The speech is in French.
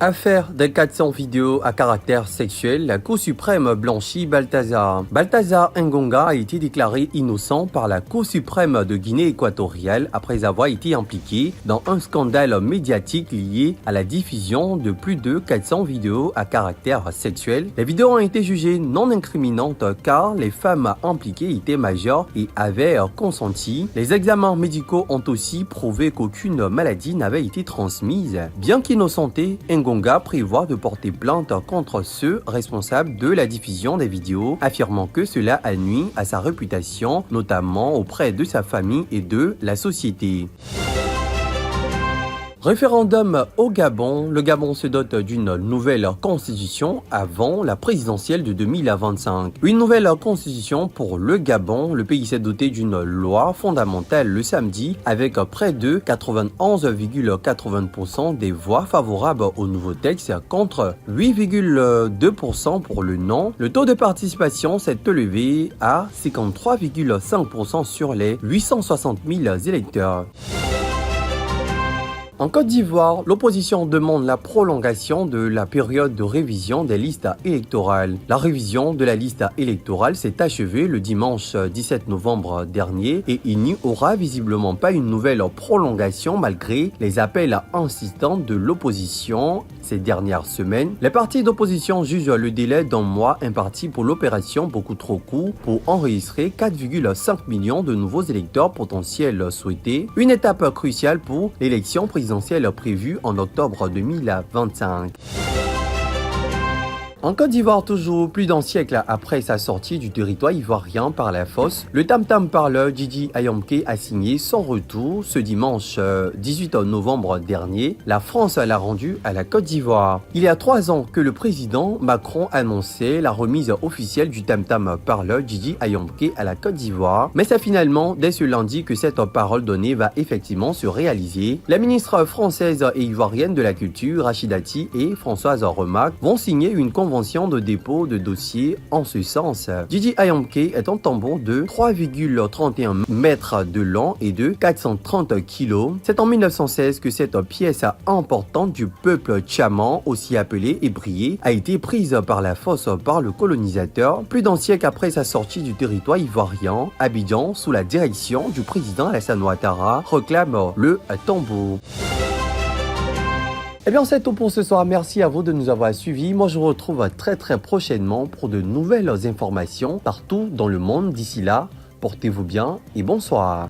Affaire des 400 vidéos à caractère sexuel, la Cour suprême blanchit Balthazar. Balthazar Ngonga a été déclaré innocent par la Cour suprême de Guinée équatoriale après avoir été impliqué dans un scandale médiatique lié à la diffusion de plus de 400 vidéos à caractère sexuel. Les vidéos ont été jugées non incriminantes car les femmes impliquées étaient majeures et avaient consenti. Les examens médicaux ont aussi prouvé qu'aucune maladie n'avait été transmise. Bien qu'innocenté, Ngonga prévoit de porter plainte contre ceux responsables de la diffusion des vidéos, affirmant que cela a nui à sa réputation, notamment auprès de sa famille et de la société. Référendum au Gabon. Le Gabon se dote d'une nouvelle constitution avant la présidentielle de 2025. Une nouvelle constitution pour le Gabon. Le pays s'est doté d'une loi fondamentale le samedi avec près de 91,80% des voix favorables au nouveau texte contre 8,2% pour le non. Le taux de participation s'est élevé à 53,5% sur les 860 000 électeurs. En Côte d'Ivoire, l'opposition demande la prolongation de la période de révision des listes électorales. La révision de la liste électorale s'est achevée le dimanche 17 novembre dernier et il n'y aura visiblement pas une nouvelle prolongation malgré les appels insistants de l'opposition ces dernières semaines. Les partis d'opposition jugent le délai d'un mois imparti pour l'opération beaucoup trop court pour enregistrer 4,5 millions de nouveaux électeurs potentiels souhaités. Une étape cruciale pour l'élection présidentielle prévue en octobre 2025. En Côte d'Ivoire, toujours plus d'un siècle après sa sortie du territoire ivoirien par la force, le tam-tam parleur Djidji Ayomké a signé son retour ce dimanche 18 novembre dernier. La France l'a rendu à la Côte d'Ivoire. Il y a 3 ans que le président Macron annonçait la remise officielle du tam-tam parleur Djidji Ayomké à la Côte d'Ivoire. Mais c'est finalement dès ce lundi que cette parole donnée va effectivement se réaliser. La ministre française et ivoirienne de la culture, Rachida Dati et Françoise Remac vont signer une convention de dépôt de dossier en ce sens. Djidji Ayomké est un tambour de 3,31 mètres de long et de 430 kg. C'est en 1916 que cette pièce importante du peuple tchaman, aussi appelé ébrié, a été prise par la force par le colonisateur. Plus d'un siècle après sa sortie du territoire ivoirien, Abidjan, sous la direction du président Alassane Ouattara, réclame le tambour. Eh bien, c'est tout pour ce soir. Merci à vous de nous avoir suivis. Moi, je vous retrouve très prochainement pour de nouvelles informations partout dans le monde. D'ici là, portez-vous bien et bonsoir.